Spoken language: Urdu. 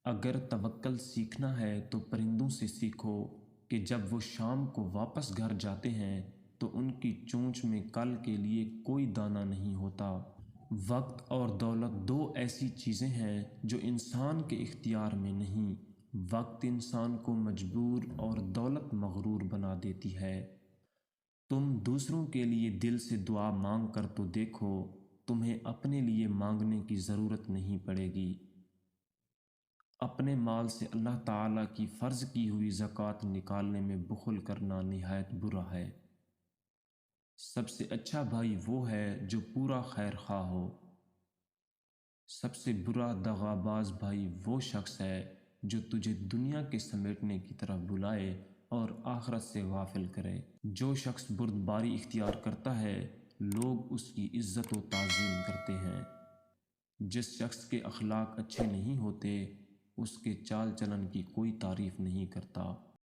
اگر توکل سیکھنا ہے تو پرندوں سے سیکھو کہ جب وہ شام کو واپس گھر جاتے ہیں تو ان کی چونچ میں کل کے لیے کوئی دانہ نہیں ہوتا۔ وقت اور دولت دو ایسی چیزیں ہیں جو انسان کے اختیار میں نہیں۔ وقت انسان کو مجبور اور دولت مغرور بنا دیتی ہے۔ تم دوسروں کے لیے دل سے دعا مانگ کر تو دیکھو، تمہیں اپنے لیے مانگنے کی ضرورت نہیں پڑے گی۔ اپنے مال سے اللہ تعالیٰ کی فرض کی ہوئی زکوٰۃ نکالنے میں بخل کرنا نہایت برا ہے۔ سب سے اچھا بھائی وہ ہے جو پورا خیر خواہ ہو۔ سب سے برا دغاباز بھائی وہ شخص ہے جو تجھے دنیا کے سمیٹنے کی طرف بلائے اور آخرت سے غافل کرے۔ جو شخص بردباری اختیار کرتا ہے لوگ اس کی عزت و تعظیم کرتے ہیں۔ جس شخص کے اخلاق اچھے نہیں ہوتے اس کے چال چلن کی کوئی تعریف نہیں کرتا۔